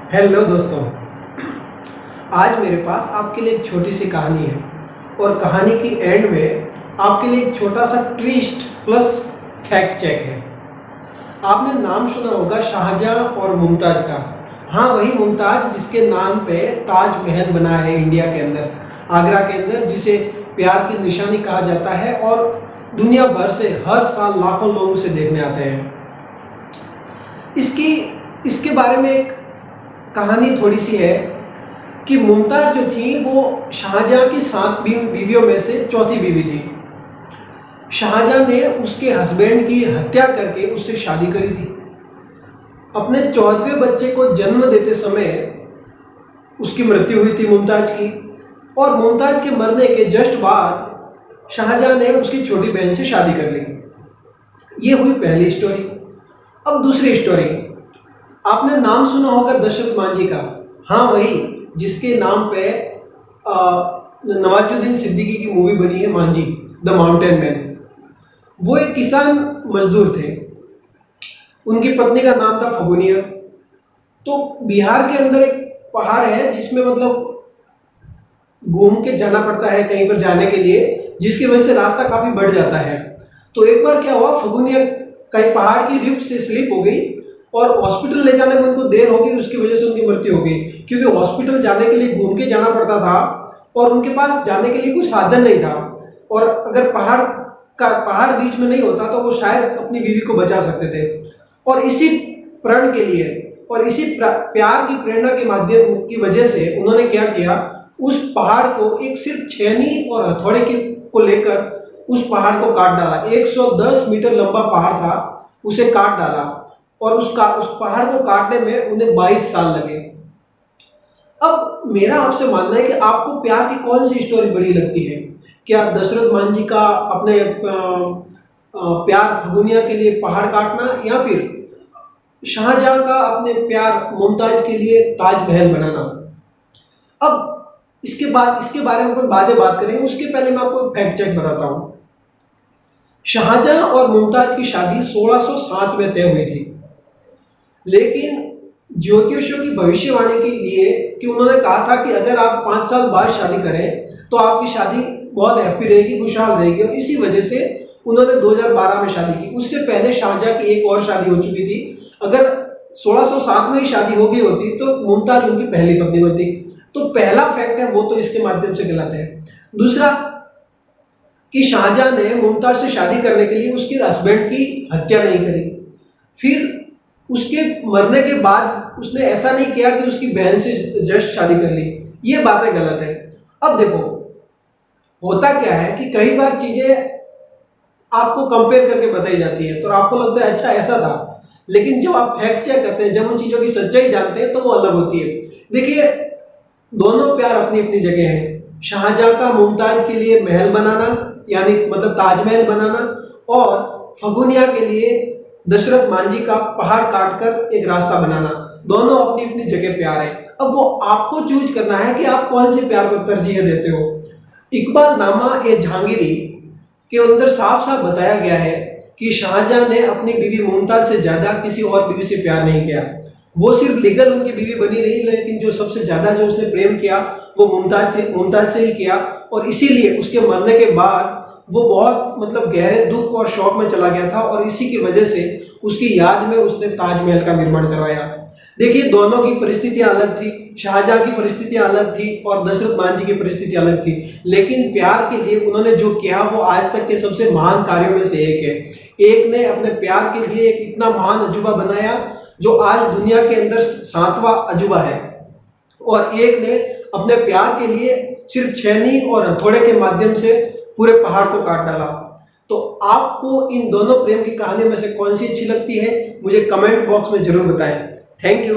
Hello दोस्तों, आज मेरे पास आपके लिए एक छोटी सी कहानी है और कहानी की एंड में आपके लिए एक छोटा सा ट्विस्ट प्लस फैक्ट चेक है। आपने नाम सुना होगा शाहजहां और मुमताज का। हाँ, वही मुमताज जिसके नाम पे ताजमहल बना है इंडिया के अंदर, आगरा के अंदर, जिसे प्यार की निशानी कहा जाता है और दुनिया भर से हर साल लाखों लोग उसे देखने आते हैं। इसके बारे में एक कहानी थोड़ी सी है कि मुमताज जो थी वो शाहजहां की 7 बीवियों में से चौथी बीवी थी। शाहजहां ने उसके हस्बैंड की हत्या करके उससे शादी करी थी। अपने 14वें बच्चे को जन्म देते समय उसकी मृत्यु हुई थी मुमताज की, और मुमताज के मरने के जस्ट बाद शाहजहां ने उसकी छोटी बहन से शादी कर ली। ये हुई पहली स्टोरी। अब दूसरी स्टोरी, आपने नाम सुना होगा दशरथ मांझी का। हाँ, वही जिसके नाम पे नवाजुद्दीन सिद्दीकी की मूवी बनी है मांझी द माउंटेन मैन। वो एक किसान मजदूर थे, उनकी पत्नी का नाम था फगुनिया। तो बिहार के अंदर एक पहाड़ है जिसमें मतलब घूम के जाना पड़ता है कहीं पर जाने के लिए, जिसकी वजह से रास्ता काफी बढ़ जाता है। तो एक बार क्या हुआ, फगुनिया कहीं पहाड़ की रिफ्ट से स्लिप हो गई और हॉस्पिटल ले जाने में उनको देर हो गई। उसकी वजह से उनकी मृत्यु हो गई, क्योंकि हॉस्पिटल जाने के लिए घूम के जाना पड़ता था और उनके पास जाने के लिए कोई साधन नहीं था। और अगर पहाड़ बीच में नहीं होता तो वो शायद अपनी बीवी को बचा सकते थे। और इसी प्रण के लिए और इसी प्यार की प्रेरणा के माध्यम की वजह से उन्होंने क्या किया, उस पहाड़ को एक सिर्फ छेनी और हथौड़े को लेकर उस पहाड़ को काट डाला। 110 मीटर लंबा पहाड़ था, उसे काट डाला और उस पहाड़ को काटने में उन्हें 22 साल लगे। अब मेरा आपसे मानना है कि आपको प्यार की कौन सी स्टोरी बड़ी लगती है? क्या दशरथ मांझी का अपने प्यार फगुनिया के लिए पहाड़ काटना, या फिर शाहजहां का अपने प्यार मुमताज के लिए ताजमहल बनाना? अब इसके बारे में अपन बातें बात करेंगे। उसके पहले मैं आपको फैक्ट चेक बताता हूं। शाहजहां और मुमताज की शादी 1607 में तय हुई थी, लेकिन ज्योतिषियों की भविष्यवाणी के लिए कि उन्होंने कहा था कि अगर आप 5 साल बाद शादी करें तो आपकी शादी बहुत हैप्पी रहेगी, खुशहाल रहेगी, और इसी वजह से उन्होंने 2012 में शादी की। उससे पहले शाहजहां की एक और शादी हो चुकी थी। अगर 1607 में ही शादी हो गई होती तो मुमताज उनकी पहली पत्नी होती। तो पहला फैक्ट है वो तो इसके माध्यम से गलत है। दूसरा कि शाहजहां ने मुमताज से शादी करने के लिए उसके हस्बैंड की हत्या नहीं करी, फिर उसके मरने के बाद उसने ऐसा नहीं किया कि उसकी बहन से जस्ट शादी कर ली। ये बातें गलत है। अब देखो, होता क्या है कि कई बार चीजें आपको कंपेयर करके बताई जाती है तो आपको लगता है अच्छा ऐसा था, लेकिन जब आप फैक्ट चेक करते हैं, जब उन चीजों की सच्चाई जानते हैं तो वो अलग होती है। देखिए, दोनों प्यार अपनी अपनी जगह है। शाहजहां का मुमताज के लिए महल बनाना, यानी मतलब ताजमहल बनाना, और फगुनिया के लिए दशरथ मांझी का पहाड़ काटकर एक रास्ता बनाना, दोनों अपनी अपनी जगह प्यार है। अब वो आपको चूज करना है कि आप कौन से प्यार को तरजीह देते हो। इकबाल नामा ए जहांगीरी के अंदर साफ साफ बताया गया है कि शाहजहां ने अपनी बीवी मुमताज से ज्यादा किसी और बीवी से प्यार नहीं किया। वो सिर्फ लीगल उनकी बीवी बनी रही, लेकिन जो सबसे ज्यादा जो उसने प्रेम किया वो मुमताज से ही किया। और इसीलिए उसके मरने के बाद वो बहुत मतलब गहरे दुख और शौक में चला गया था, और इसी की वजह से उसकी याद में उसने ताजमहल का निर्माण करवाया। देखिए, दोनों की परिस्थितियां अलग थी। शाहजहां की परिस्थितियां अलग थी और दशरथ मांझी की परिस्थिति अलग थी, लेकिन प्यार के लिए उन्होंने जो किया वो आज तक के सबसे महान कार्यों में से एक है। एक ने अपने प्यार के लिए एक इतना महान अजूबा बनाया जो आज दुनिया के अंदर 7वां अजूबा है, और एक ने अपने प्यार के लिए सिर्फ छेनी और हथौड़े के माध्यम से पूरे पहाड़ को काट डाला। तो आपको इन दोनों प्रेम की कहानी में से कौन सी अच्छी लगती है, मुझे कमेंट बॉक्स में जरूर बताएं। Thank you.